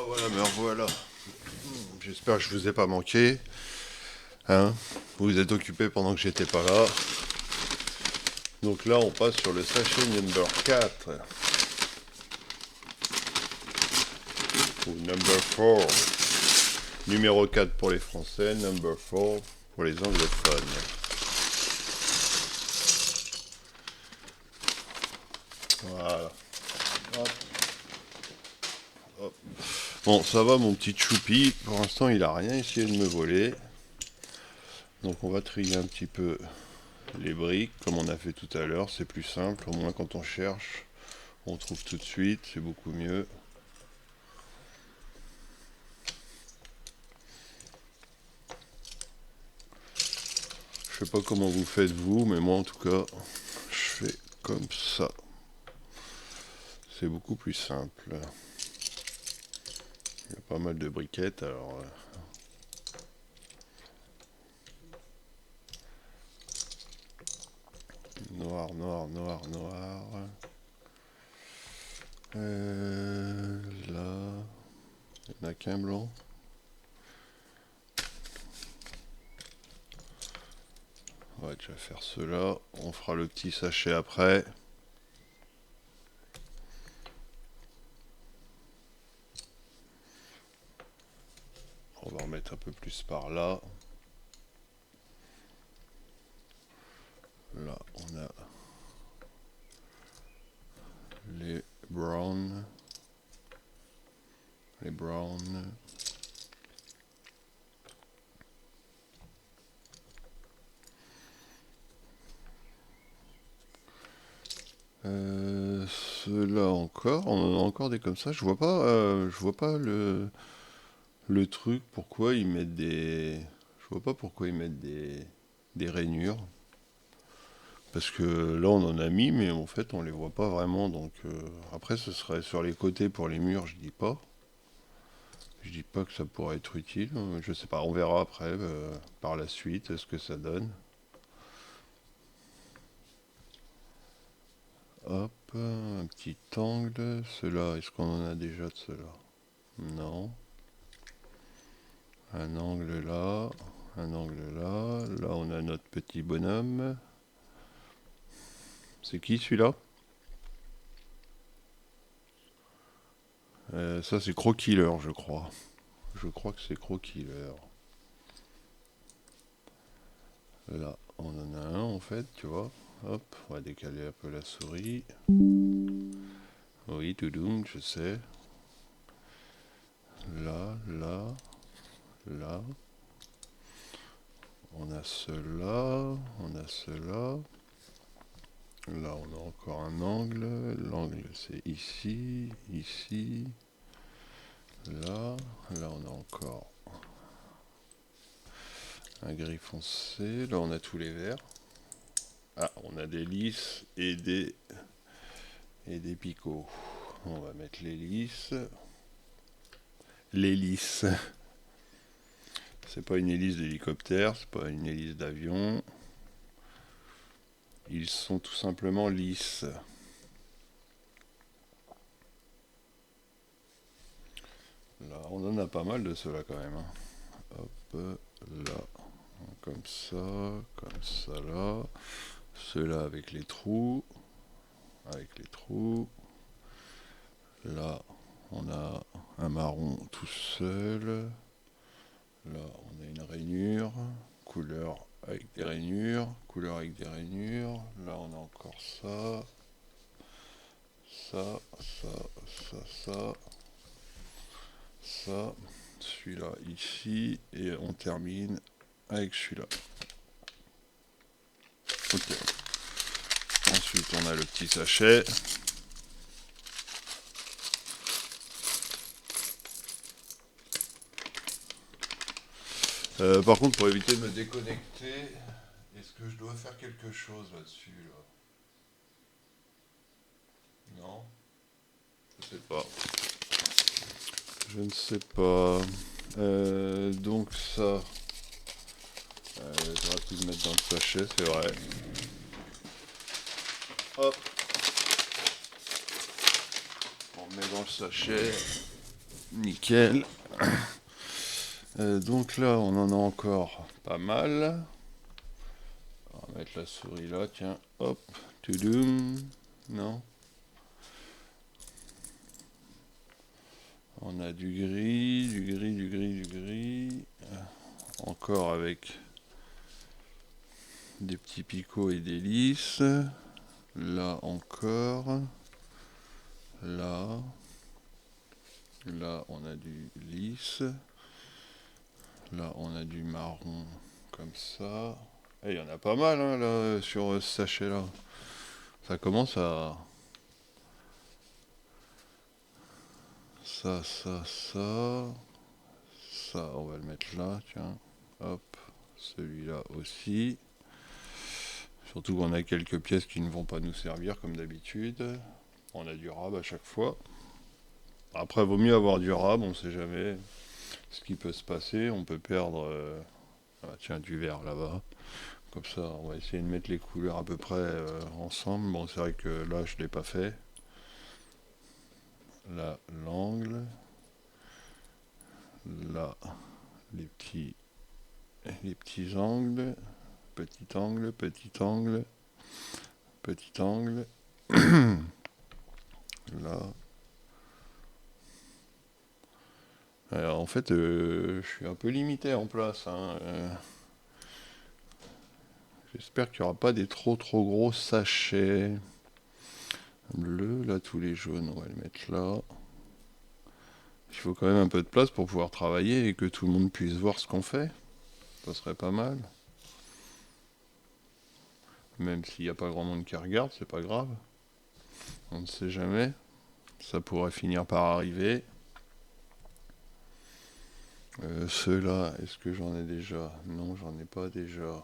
Voilà, me revoilà. J'espère que je vous ai pas manqué. Hein, vous vous êtes occupé pendant que j'étais pas là. Donc là, on passe sur le sachet number 4. Ou number 4. Numéro 4 pour les Français, number 4 pour les anglophones. Voilà. Hop. Hop. Bon, ça va mon petit choupi. Pour l'instant, il a rien essayé de me voler. Donc on va trier un petit peu les briques, comme on a fait tout à l'heure. C'est plus simple. Au moins quand on cherche, on trouve tout de suite. C'est beaucoup mieux. Je sais pas comment vous faites vous, mais moi en tout cas, je fais comme ça. C'est beaucoup plus simple. Il y a pas mal de briquettes, alors... noir, noir, noir, noir. Là... Il n'y en a qu'un blanc. On va déjà faire cela. On fera le petit sachet après. On va en mettre un peu plus par là. Là, on a les browns. Les browns. Ceux-là encore, on en a encore des comme ça. Je vois pas le truc. Pourquoi ils mettent des, je vois pas pourquoi ils mettent des rainures. Parce que là on en a mis, mais en fait on les voit pas vraiment. Donc après ce serait sur les côtés pour les murs, je dis pas. Je dis pas que ça pourrait être utile. Je sais pas, on verra après par la suite ce que ça donne. Hop, un petit angle. Ceux-là, est-ce qu'on en a déjà de ceux-là? Non. Un angle là, un angle là. Là, on a notre petit bonhomme. C'est qui celui-là? Ça, c'est Crokiller, je crois. Je crois que c'est Crokiller. Là, on en a un en fait, tu vois. Hop, on va décaler un peu la souris. Oui, toudoum, je sais. Là, là, là. On a cela, on a cela. Là, on a encore un angle. L'angle, c'est ici, ici. Là, là, on a encore un gris foncé. Là, on a tous les verts. Ah, on a des lisses et des picots. On va mettre les lisses. L'hélice. C'est pas une hélice d'hélicoptère, c'est pas une hélice d'avion. Ils sont tout simplement lisses. Là, on en a pas mal de ceux-là quand même. Hein. Hop, là, comme ça là. Ceux-là avec les trous. Avec les trous. Là, on a un marron tout seul. Là, on a une rainure. Couleur avec des rainures. Couleur avec des rainures. Là, on a encore ça. Ça, ça, ça, ça. Ça. Celui-là ici. Et on termine avec celui-là. Ok. Ensuite, on a le petit sachet. Par contre, pour éviter de me déconnecter, est-ce que je dois faire quelque chose là-dessus là? Non? Je sais pas. Je ne sais pas. Donc ça, j'aurais pu le mettre dans le sachet, c'est vrai. Hop. On met dans le sachet. Nickel. nickel. Donc là, on en a encore pas mal. On va mettre la souris là, tiens, hop, toudoum, non. On a du gris, du gris, du gris, du gris. Encore avec des petits picots et des lisses. Là encore. Là. Là, on a du lisse. Là, on a du marron comme ça. Et il y en a pas mal hein, là, sur ce sachet-là. Ça commence à... Ça, ça, ça. Ça, on va le mettre là, tiens. Hop. Celui-là aussi. Surtout qu'on a quelques pièces qui ne vont pas nous servir comme d'habitude. On a du rab à chaque fois. Après, vaut mieux avoir du rab, on ne sait jamais ce qui peut se passer. On peut perdre... Ah, tiens, du vert là-bas. Comme ça, on va essayer de mettre les couleurs à peu près ensemble. Bon, c'est vrai que là, je ne l'ai pas fait. Là, l'angle. Là, les petits angles. Petit angle, petit angle. Petit angle. Là. Alors, en fait, je suis un peu limité en place. Hein. J'espère qu'il n'y aura pas des trop gros sachets. Bleu, là, tous les jaunes, on va les mettre là. Il faut quand même un peu de place pour pouvoir travailler et que tout le monde puisse voir ce qu'on fait. Ça serait pas mal. Même s'il n'y a pas grand monde qui regarde, c'est pas grave. On ne sait jamais. Ça pourrait finir par arriver. Ceux-là, est-ce que j'en ai déjà? Non, j'en ai pas déjà.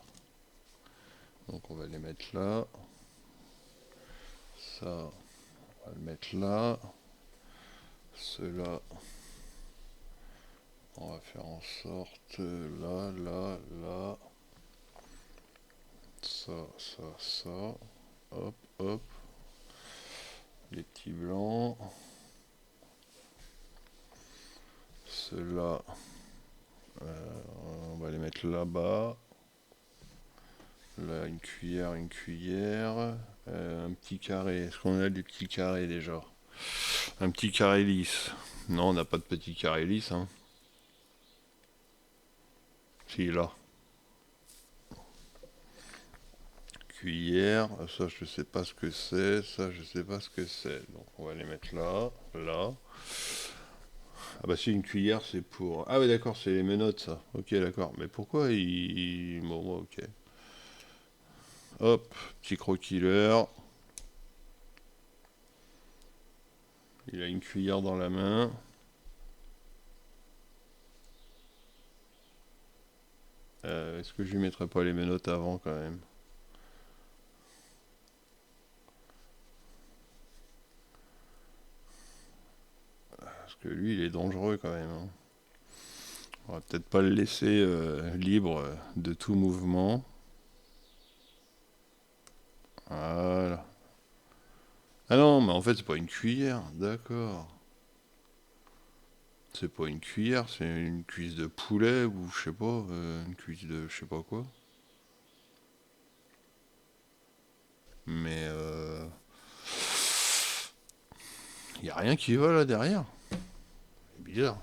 Donc on va les mettre là. Ça, on va le mettre là. Ceux-là, on va faire en sorte là, là, là. Ça, ça, ça. Hop, hop. Les petits blancs. Ceux-là, on va les mettre là-bas. Là, une cuillère, une cuillère. Un petit carré. Est-ce qu'on a des petits carrés déjà? Un petit carré lisse. Non, on n'a pas de petit carré lisse. Hein. Si, là. Cuillère. Ça, je sais pas ce que c'est. Ça, je sais pas ce que c'est. Donc, on va les mettre là. Là. Ah bah si, une cuillère, c'est pour... Ah ouais, d'accord, c'est les menottes, ça. Ok, d'accord. Mais pourquoi il... Bon, ok. Hop, petit croquilleur. Il a une cuillère dans la main. Est-ce que je lui mettrais pas les menottes avant quand même? Parce que lui, il est dangereux quand même. Hein. On va peut-être pas le laisser libre de tout mouvement. Voilà. Ah non, mais en fait, c'est pas une cuillère. D'accord. C'est pas une cuillère, c'est une cuisse de poulet ou je sais pas, une cuisse de je sais pas quoi. Mais y a rien qui va là derrière. C'est bizarre.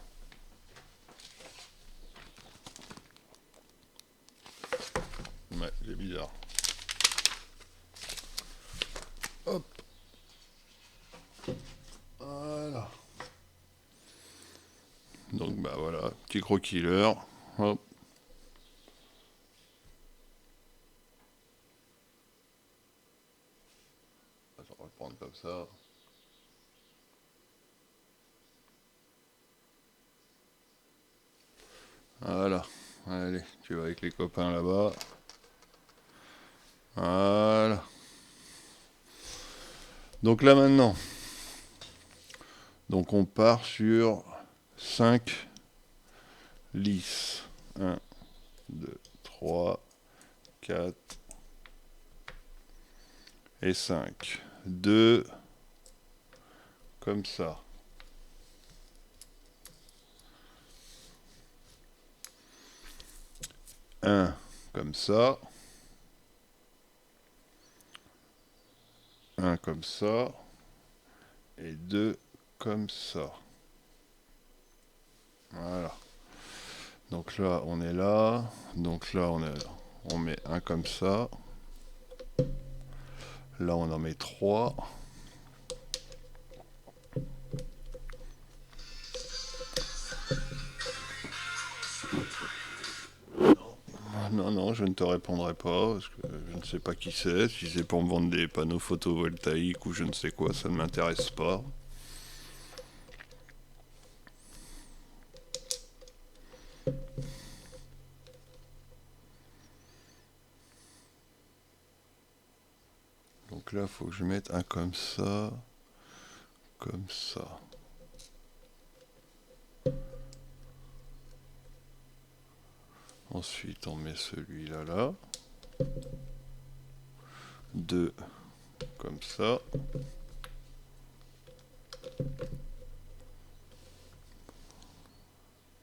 Ouais, c'est bizarre. Hop. Voilà. Donc bah voilà, petit croquilleur. Hop. On va le prendre comme ça. Voilà. Allez, tu vas avec les copains là-bas. Voilà. Donc là maintenant, donc on part sur 5 lisses. 1, 2, 3, 4 et 5. 2 comme ça. un comme ça, un comme ça, et deux comme ça. Voilà. Donc là, on est là. Donc là, on met un comme ça. Là, on en met trois. Non, non, je ne te répondrai pas, parce que je ne sais pas qui c'est. Si c'est pour me vendre des panneaux photovoltaïques ou je ne sais quoi, ça ne m'intéresse pas. Donc là, il faut que je mette un comme ça, comme ça. Ensuite, on met celui-là là. Deux comme ça.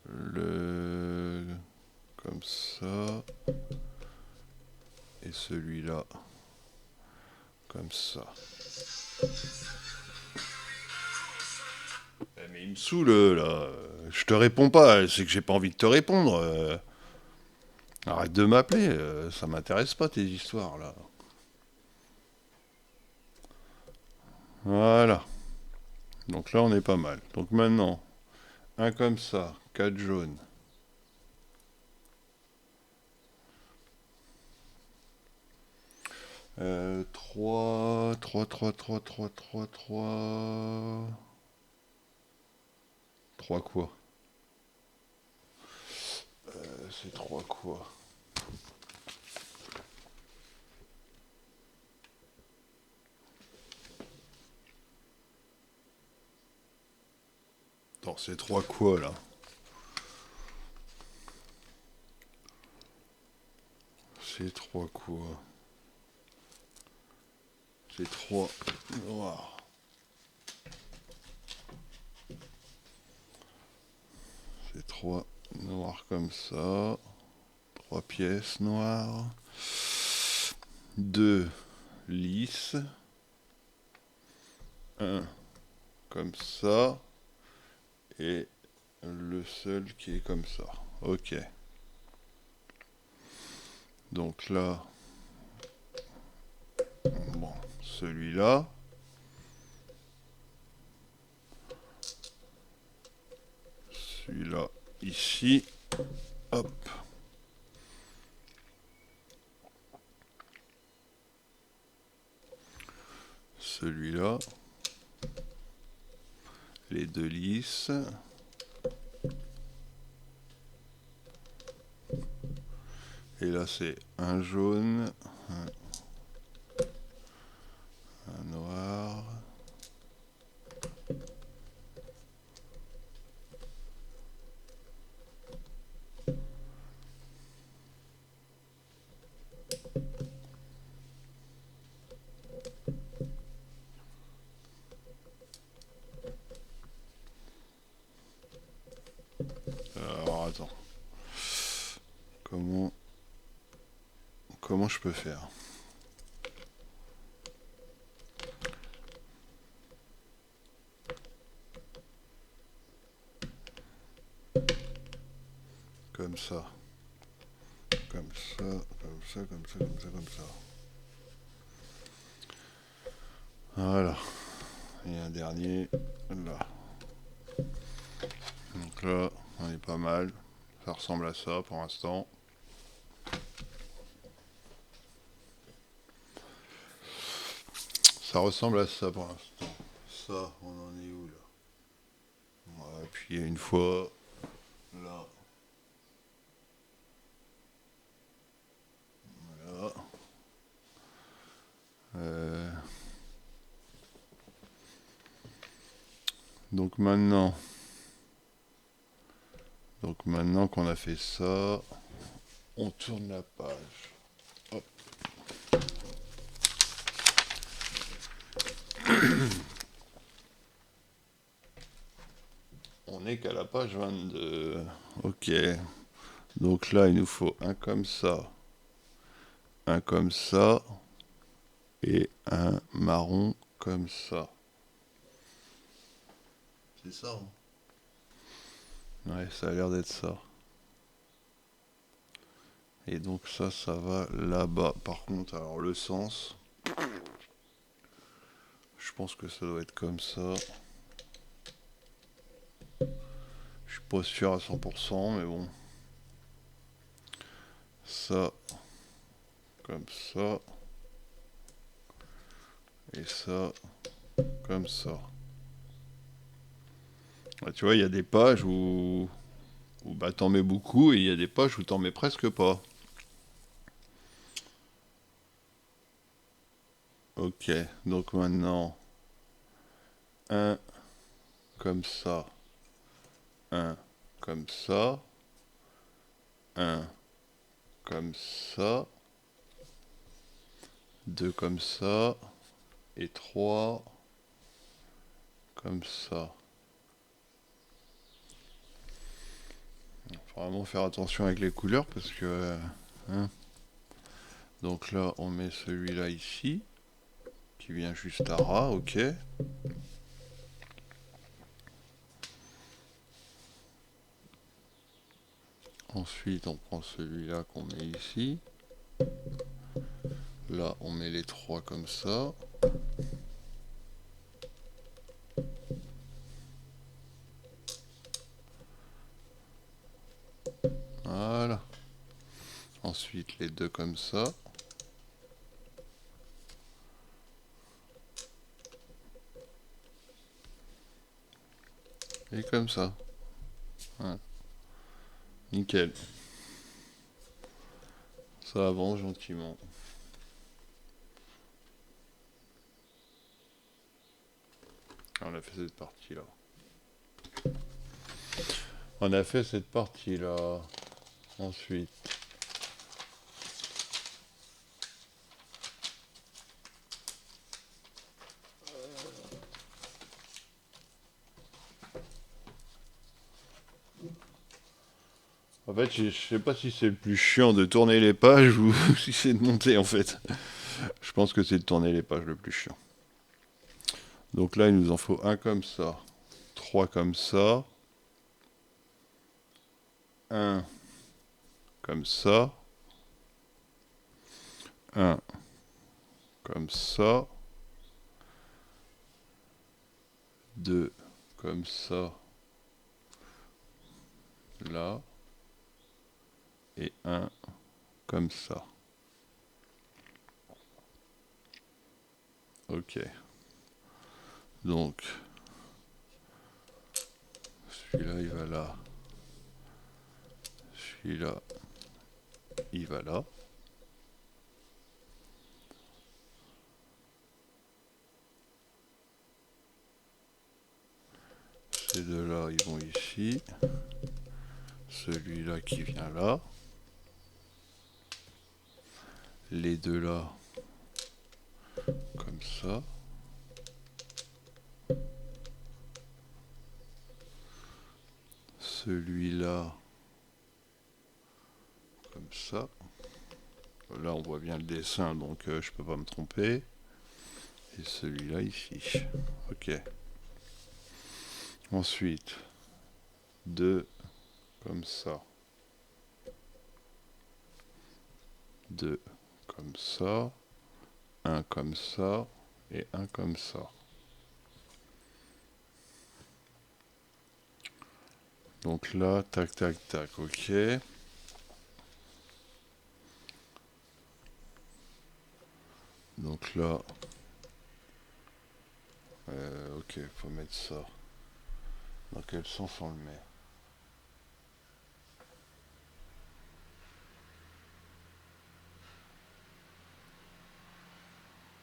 Le comme ça. Et celui-là comme ça. Mais il me saoule là. Je te réponds pas, c'est que j'ai pas envie de te répondre. Arrête de m'appeler, ça m'intéresse pas tes histoires là. Voilà. Donc là on est pas mal. Donc maintenant, un comme ça, 4 jaunes. Trois 3 quoi? C'est 3 quoi? Attends, c'est 3 quoi là? C'est 3 quoi? C'est 3 noirs. C'est 3 noirs comme ça. 3 pièces noires. 2 lisses. 1 comme ça. Et le seul qui est comme ça. Ok. Donc là, bon, celui-là. Celui-là, ici. Hop. Celui-là. Les deux lisses. Et là, c'est un jaune, un noir. Alors, attends. Comment je peux faire? Comme ça. Comme ça, comme ça, comme ça, comme ça, comme ça. Voilà. Et un dernier, là. Donc là, on est pas mal. Ça ressemble à ça pour l'instant. Ça ressemble à ça pour l'instant. Ça, on en est où là? On va appuyer une fois. Là. Voilà. Donc maintenant, qu'on a fait ça, on tourne la page. Hop. On est qu'à la page 22. Ok. Donc là, il nous faut un comme ça, un comme ça, et un marron comme ça. C'est ça, hein? Ouais, ça a l'air d'être ça. Et donc ça va là-bas. Par contre, alors le sens, je pense que ça doit être comme ça. Je suis pas sûr à 100%, mais bon. Ça, comme ça. Et ça, comme ça. Ouais, tu vois, il y a des pages où bah, t'en mets beaucoup et il y a des pages où t'en mets presque pas. Ok, donc maintenant, un comme ça, un comme ça, un comme ça, deux comme ça, et trois comme ça. Faut vraiment faire attention avec les couleurs parce que... hein. Donc là, on met celui-là ici, qui vient juste à ras, ok. Ensuite, on prend celui-là qu'on met ici. Là, on met les trois comme ça. Voilà. Ensuite, les deux comme ça. Et comme ça. Voilà. Nickel. Ça avance gentiment. On a fait cette partie-là. On a fait cette partie-là. Ensuite. En fait, je sais pas si c'est le plus chiant de tourner les pages ou si c'est de monter en fait. Je pense que c'est de tourner les pages le plus chiant. Donc là, il nous en faut un comme ça, trois comme ça, un comme ça, un comme ça, deux comme ça, là, et un comme ça. Ok. Donc, celui-là, il va là. Celui-là, il va là. Ces deux-là, ils vont ici. Celui-là qui vient là. Les deux là, comme ça. Celui-là, comme ça. Là, on voit bien le dessin, donc je peux pas me tromper. Et celui-là ici. Ok. Ensuite, deux comme ça. Deux comme ça. Un comme ça. Et un comme ça. Donc là, tac, tac, tac, ok. Donc là, ok, faut mettre ça. Dans quel sens on le met?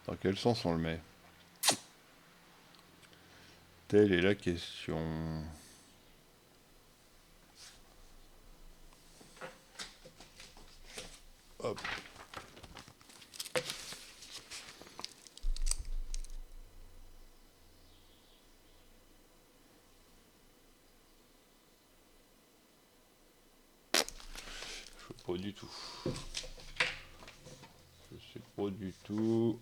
Dans quel sens on le met? Telle est la question. Hop. pro du tout. Je suis pro du tout.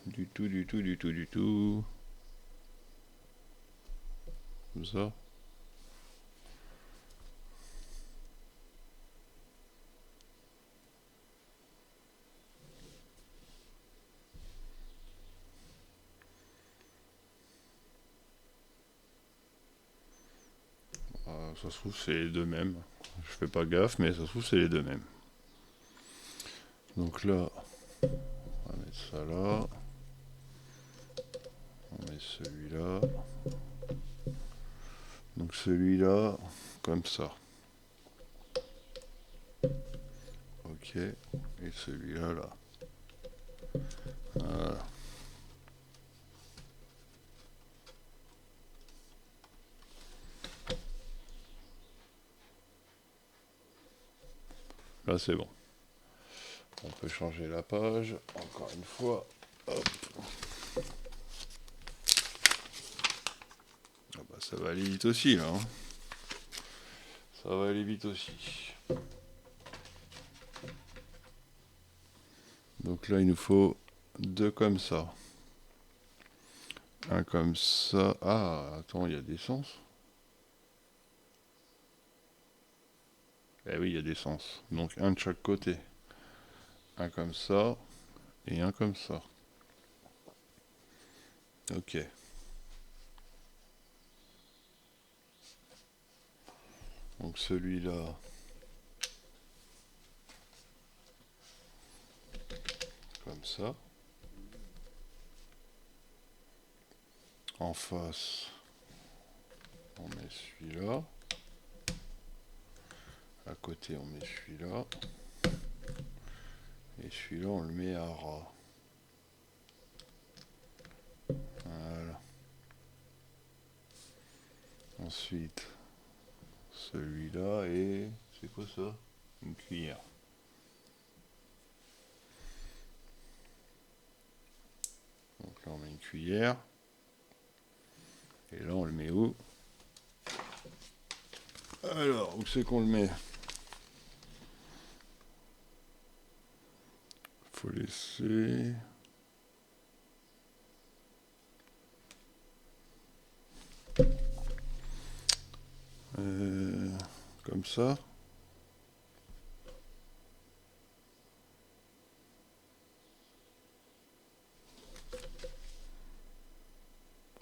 Du tout, du tout, du tout, du tout. Comme ça. Ça se trouve c'est les deux mêmes. Je fais pas gaffe, mais ça se trouve c'est les deux mêmes. Donc là, on va mettre ça là. On met celui-là. Donc celui-là, comme ça. Ok. Et celui-là, là. Voilà. Là, c'est bon. On peut changer la page. Encore une fois. Hop. Ah bah, ça va aller vite aussi, là. Hein. Ça va aller vite aussi. Donc là, il nous faut deux comme ça. Un comme ça. Ah, attends, il y a des sens. Eh oui, il y a des sens. Donc un de chaque côté. Un comme ça et un comme ça. Ok. Donc celui-là. Comme ça. En face, on met celui-là. À côté, on met celui-là. Et celui-là, on le met à ras. Voilà. Ensuite, celui-là et... C'est quoi ça? Une cuillère. Donc là, on met une cuillère. Et là, on le met où? Alors, où c'est qu'on le met? Faut laisser... Comme ça.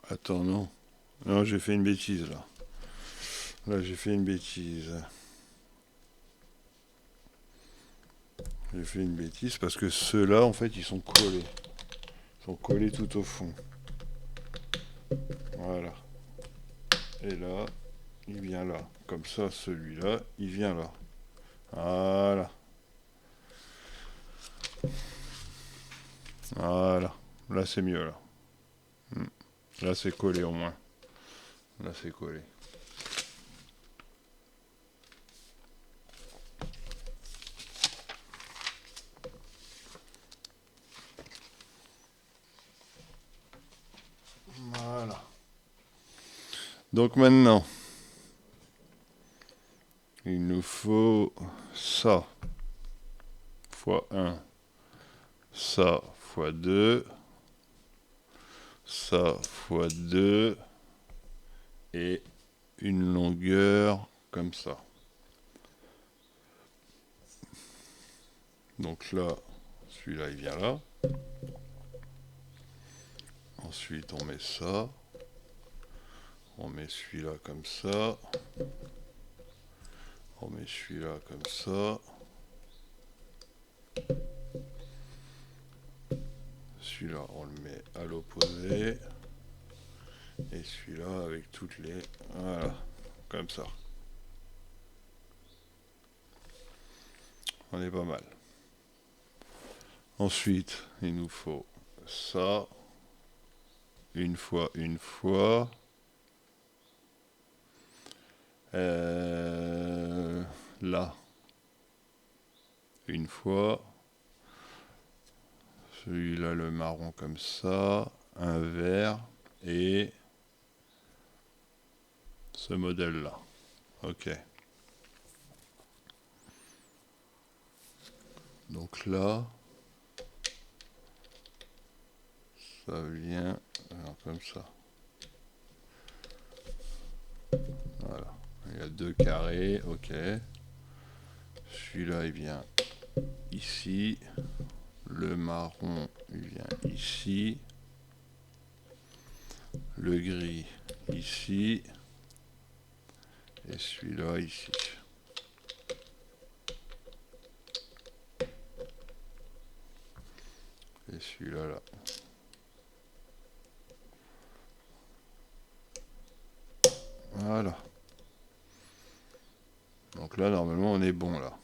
Attends, non. Non, j'ai fait une bêtise, là. Là, j'ai fait une bêtise. J'ai fait une bêtise parce que ceux-là, en fait, ils sont collés. Ils sont collés tout au fond. Voilà. Et là, il vient là. Comme ça, celui-là, il vient là. Voilà. Voilà. Là, c'est mieux, là. Là, c'est collé au moins. Là, c'est collé. Voilà. Donc maintenant, il nous faut ça fois 1, ça fois 2, ça fois 2 et une longueur comme ça. Donc là, celui-là, il vient là. Ensuite, on met ça. On met celui-là comme ça. On met celui-là comme ça. Celui-là, on le met à l'opposé. Et celui-là avec toutes les... Voilà, comme ça. On est pas mal. Ensuite, il nous faut ça. Une fois, une fois. Là. Une fois. Celui-là, le marron comme ça. Un vert. Et ce modèle-là. Ok. Donc là, ça vient alors, comme ça. Voilà. Il y a deux carrés, ok. Celui-là, il vient ici. Le marron, il vient ici. Le gris, ici. Et celui-là, ici. Et celui-là, là. Voilà. Donc là, normalement, on est bon, là.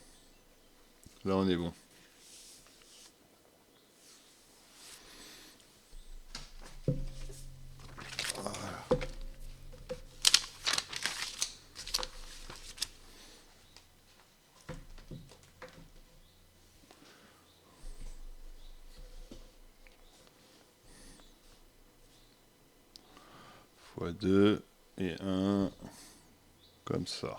Là, on est bon. Fois 2 et 1, comme ça.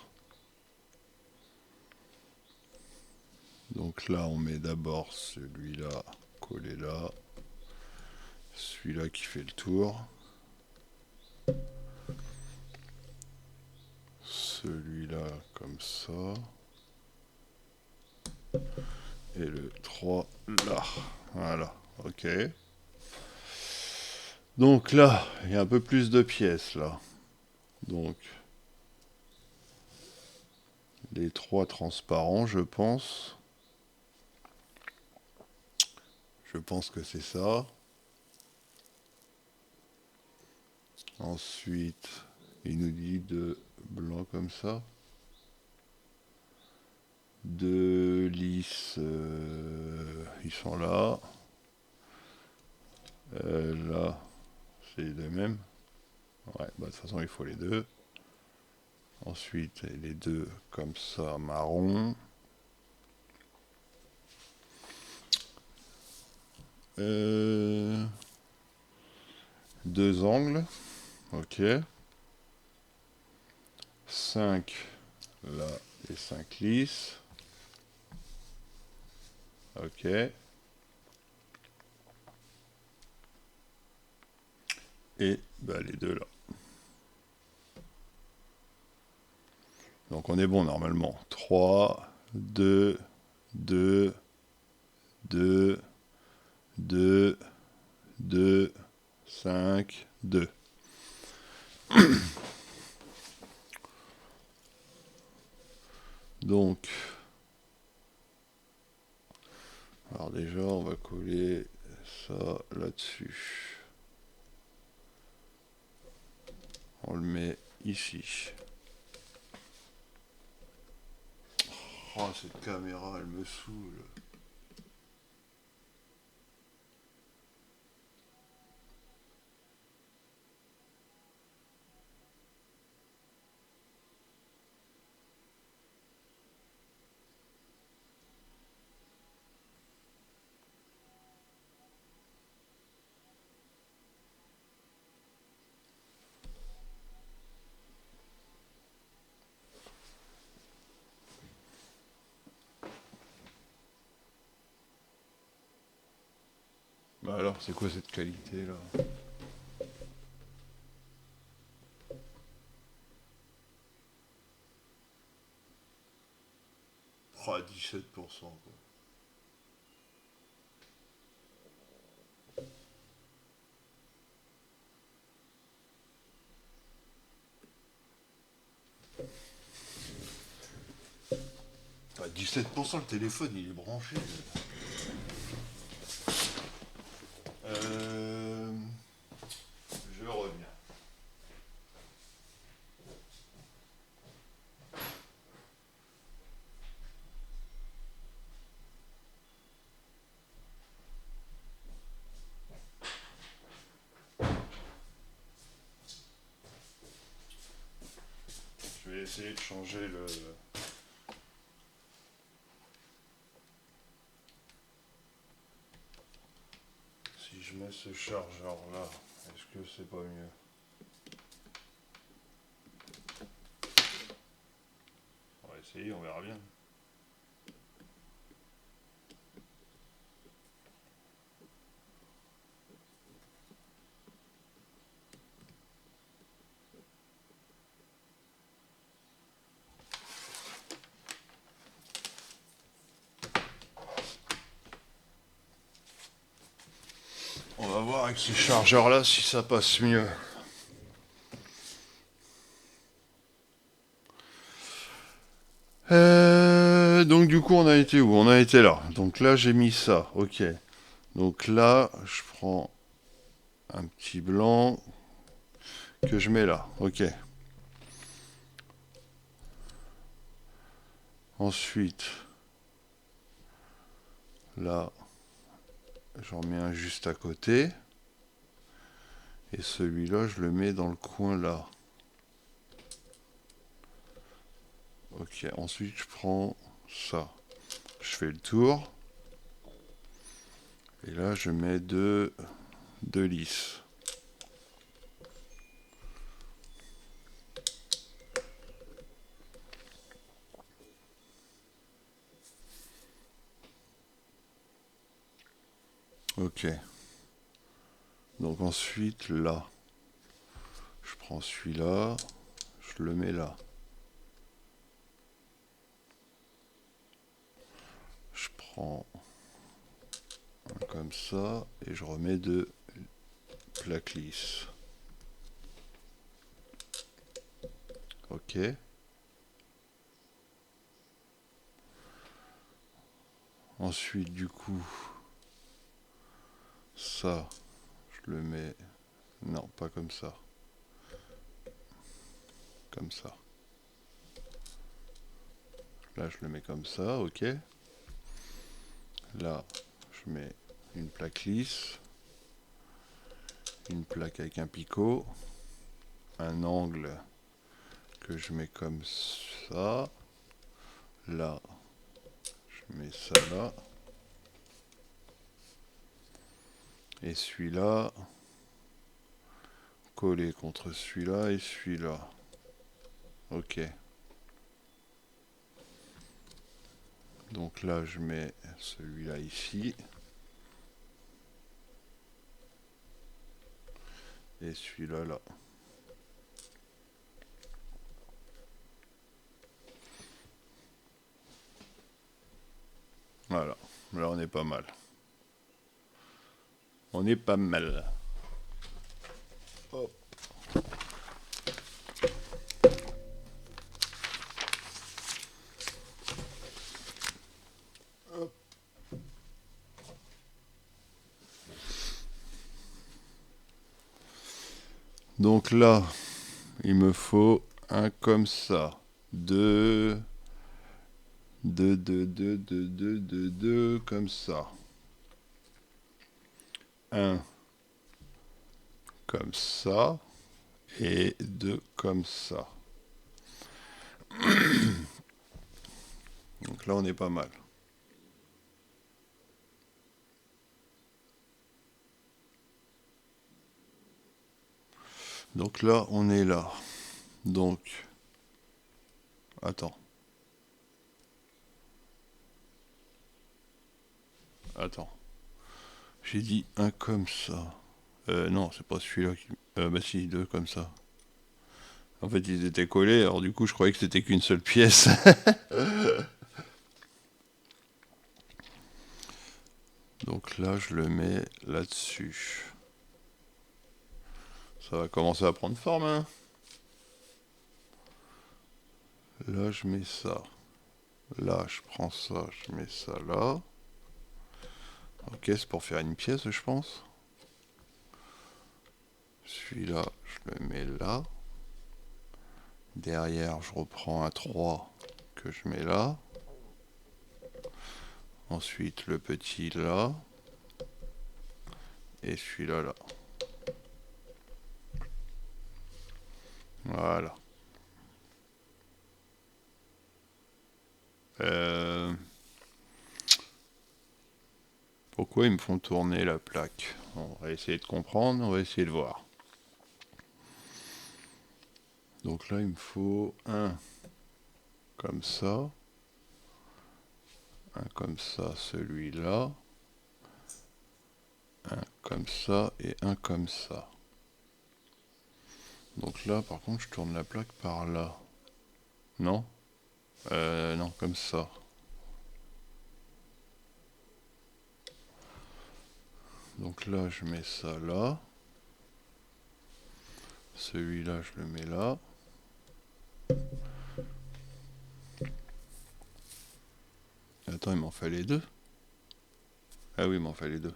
Donc là, on met d'abord celui-là collé là. Celui-là qui fait le tour. Celui-là comme ça. Et le 3 là. Voilà, ok. Donc là, il y a un peu plus de pièces là. Donc, les 3 transparents, je pense. Je pense que c'est ça. Ensuite, il nous dit de blanc comme ça. Deux lisses, ils sont là. Là, c'est les deux mêmes. Ouais, bah, de toute façon, il faut les deux. Ensuite, les deux comme ça, marron. Deux angles. Ok. 5 là et 5 lisses. Ok. Et bah, les deux là. Donc on est bon normalement. 3, 2, 2, 2, 2, 2, 5, 2. Donc, alors déjà, on va coller ça là-dessus. On le met ici. Oh, cette caméra, elle me saoule. Bah alors, c'est quoi cette qualité là? Oh, 17% quoi. Ah, 17%, le téléphone il est branché. Euh, je reviens. Je vais essayer de changer le... Si je mets ce chargeur là, est-ce que c'est pas mieux? On va essayer, on verra bien. avec ce chargeur là si ça passe mieux. Donc du coup on a été où? On a été là. Donc là j'ai mis ça, ok. Donc là je prends un petit blanc que je mets là, ok. Ensuite, là j'en mets un juste à côté. Et celui-là je le mets dans le coin là. Ok, ensuite je prends ça. Je fais le tour. Et là je mets deux lisses. Ok. Donc ensuite là, je prends celui-là, je le mets là. Je prends un comme ça et je remets deux plaques lisses. Ok. Ensuite du coup, ça, je le mets... Non, pas comme ça. Comme ça. Là, je le mets comme ça, ok. Là, je mets une plaque lisse. Une plaque avec un picot. Un angle que je mets comme ça. Là, je mets ça là. Et celui-là, collé contre celui-là et celui-là. Ok. Donc là, je mets celui-là ici. Et celui-là, là. Voilà. Là, on est pas mal. On est pas mal. Hop. Hop. Donc là, il me faut un comme ça. Deux comme ça. Un comme ça. Et deux comme ça. Donc là, on est pas mal. Donc là, on est là. Donc, attends. Attends. J'ai dit un comme ça. Non, c'est pas celui-là qui... bah si, deux comme ça. En fait, ils étaient collés, alors du coup, je croyais que c'était qu'une seule pièce. Donc là, je le mets là-dessus. Ça va commencer à prendre forme, hein. Là, je mets ça. Là, je prends ça, je mets ça là. Ok, c'est pour faire une pièce, je pense. Celui-là, je le mets là. Derrière, je reprends un 3 que je mets là. Ensuite, le petit là. Et celui-là, là. Voilà. Pourquoi ils me font tourner la plaque? On va essayer de comprendre, on va essayer de voir. Donc là, il me faut un comme ça. Un comme ça, celui-là. Un comme ça et un comme ça. Donc là, par contre, je tourne la plaque par là. Non? Non, comme ça. Donc là, je mets ça là. Celui-là, je le mets là. Attends, il m'en fallait deux. Ah oui, il m'en fallait deux.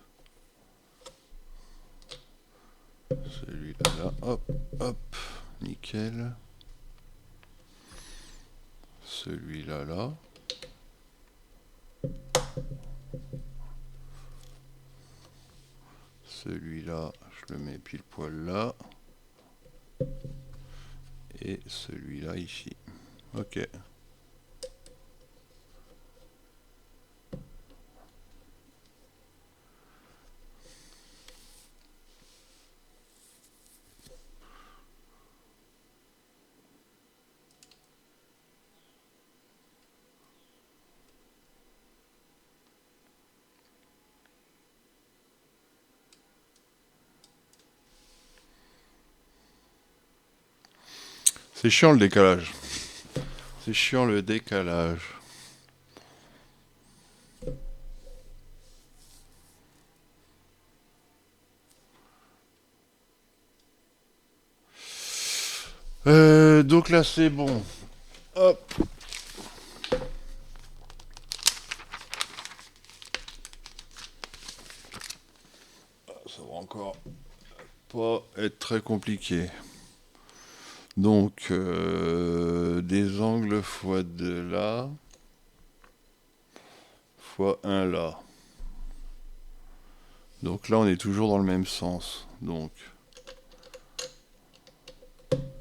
Celui-là, là, hop, hop, nickel. Celui-là, là. Celui-là, je le mets pile poil là. Et celui-là ici. Ok. C'est chiant le décalage. C'est chiant le décalage. Donc là c'est bon. Hop. Ça va encore pas être très compliqué. Donc des angles fois 2 là. Fois 1 là. Donc là on est toujours dans le même sens. Donc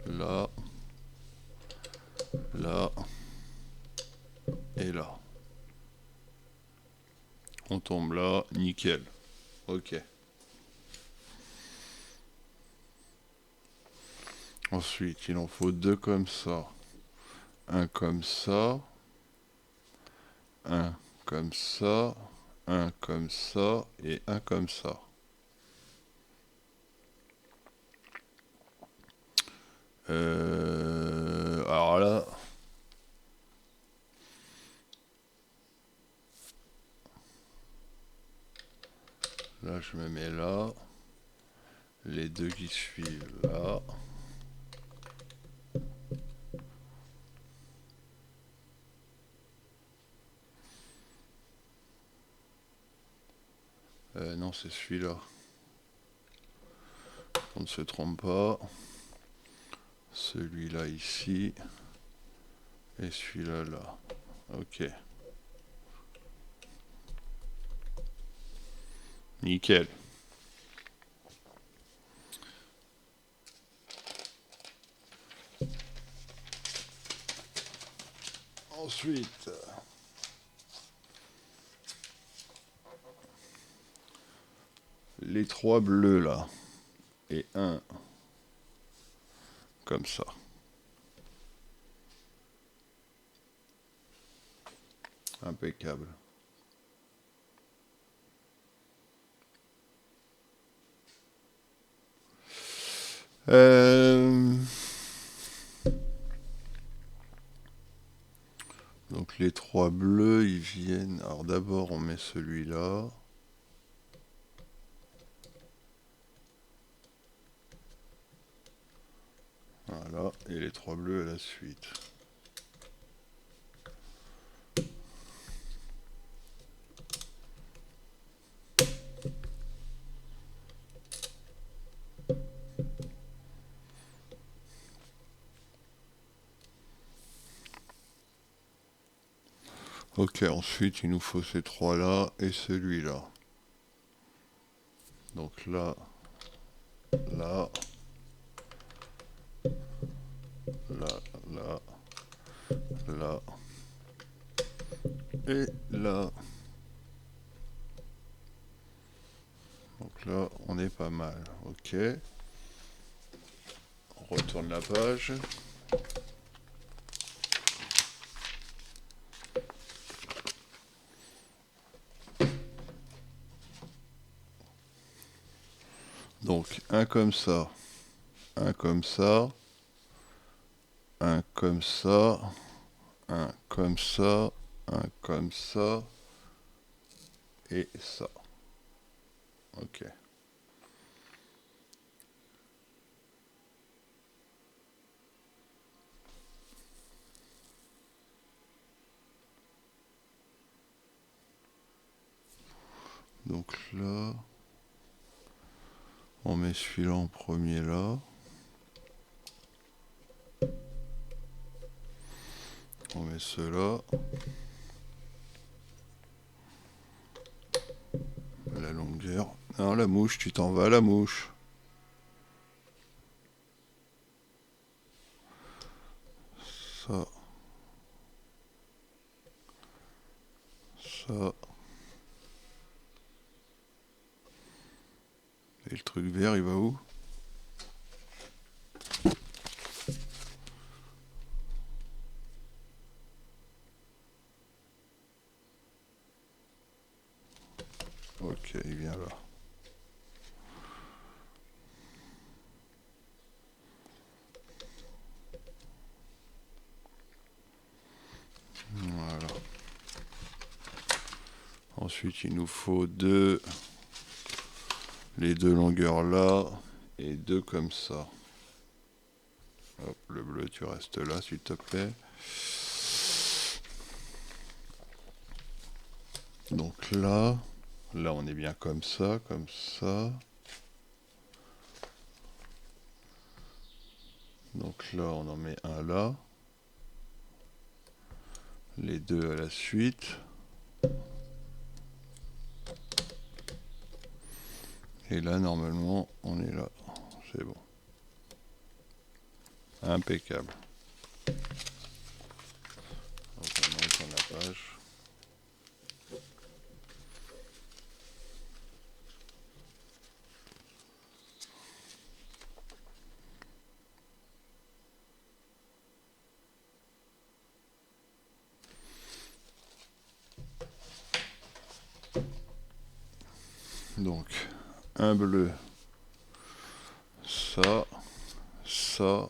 là. Là. Et là. On tombe là. Nickel. Ok. Ensuite, il en faut deux comme ça. Un comme ça. Un comme ça. Un comme ça. Et un comme ça. Alors là... Là, je me mets là. Les deux qui suivent là. Non, c'est celui-là. On ne se trompe pas. Celui-là ici. Et celui-là là. Ok. Nickel. Ensuite... les trois bleus là. Et un comme ça. Impeccable. Donc les trois bleus, ils viennent... Alors d'abord, on met celui-là. Voilà, et les trois bleus à la suite. Ok, ensuite il nous faut ces trois-là et celui-là. Donc là, là, là, là, là, et là. Donc là, on est pas mal. Ok. On retourne la page. Donc un comme ça, un comme ça, un comme ça, un comme ça, un comme ça, et ça. Ok. Donc là, on met celui-là en premier là. On met cela. La longueur. Non, la mouche, tu t'en vas, la mouche. Ça. Ça. Et le truc vert, il va où? Ok, il vient là. Voilà. Ensuite, il nous faut les deux longueurs là et deux comme ça. Hop, le bleu, tu restes là, s'il te plaît. Donc là, on est bien comme ça, comme ça. Donc là, on en met un là. Les deux à la suite. Et là, normalement, on est là. C'est bon. Impeccable. Donc on monte sur la page. Donc, un bleu, ça, ça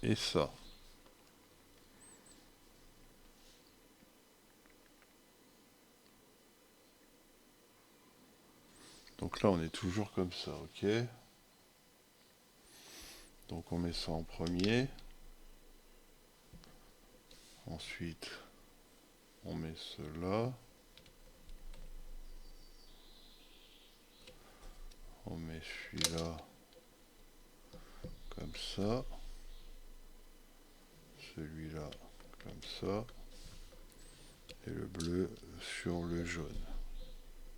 et ça. Donc là, on est toujours comme ça, ok? Donc on met ça en premier. Ensuite, on met cela. On met celui-là comme ça. Celui-là comme ça. Et le bleu sur le jaune.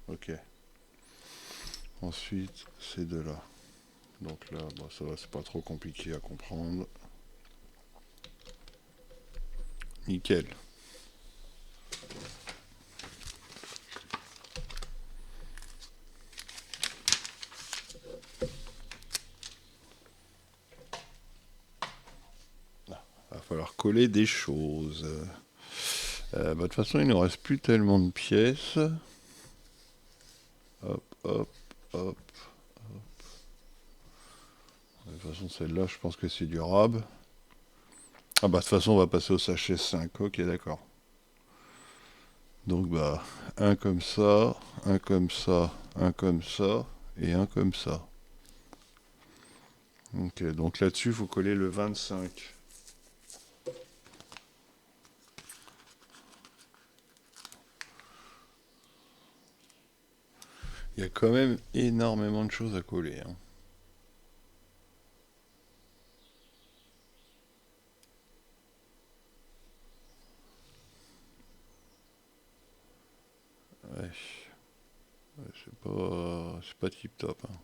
Ok. Ensuite, ces deux-là. Donc là, bon, ça va, c'est pas trop compliqué à comprendre. Nickel. Va falloir coller des choses. De toute façon, il ne reste plus tellement de pièces. Hop, hop, hop. De toute façon, celle-là, je pense que c'est durable. Ah bah, de toute façon, on va passer au sachet 5. Ok, d'accord. Donc, bah, un comme ça, un comme ça, un comme ça, et un comme ça. Ok, donc là-dessus, il faut coller le 25. Il y a quand même énormément de choses à coller, hein. Ouais. Ouais, c'est pas tip top, hein.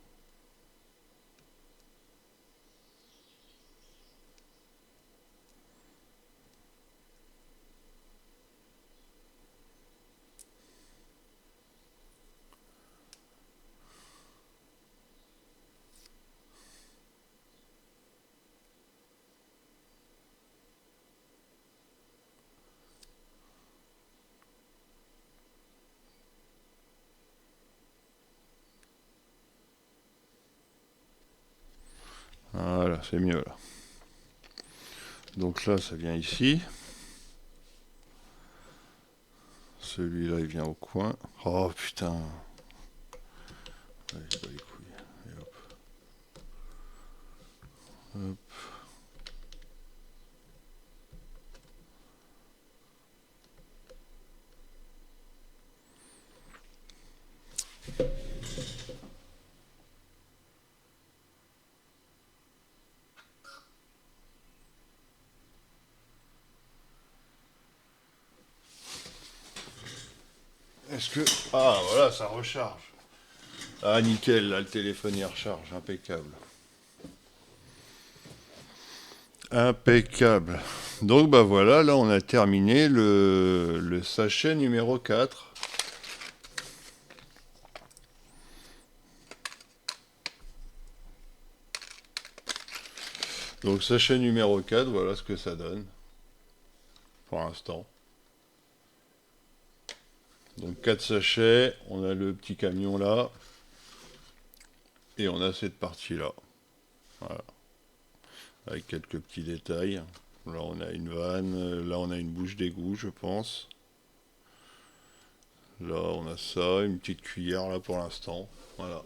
Voilà, c'est mieux là. Donc là, ça vient ici. Celui-là, il vient au coin. Oh putain. Allez, je bats les couilles. Et hop. Hop. Est-ce que... Ah, voilà, ça recharge. Ah, nickel, là, le téléphone, il recharge. Impeccable. Impeccable. Donc, bah voilà, là, on a terminé le sachet numéro 4. Donc, sachet numéro 4, voilà ce que ça donne. Pour l'instant. Donc 4 sachets, on a le petit camion là, et on a cette partie-là. Voilà. Avec quelques petits détails. Là on a une vanne, là on a une bouche d'égout je pense. Là on a ça, une petite cuillère là pour l'instant. Voilà.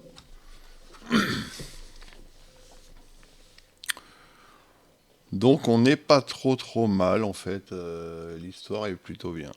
Donc on n'est pas trop mal en fait, l'histoire est plutôt bien.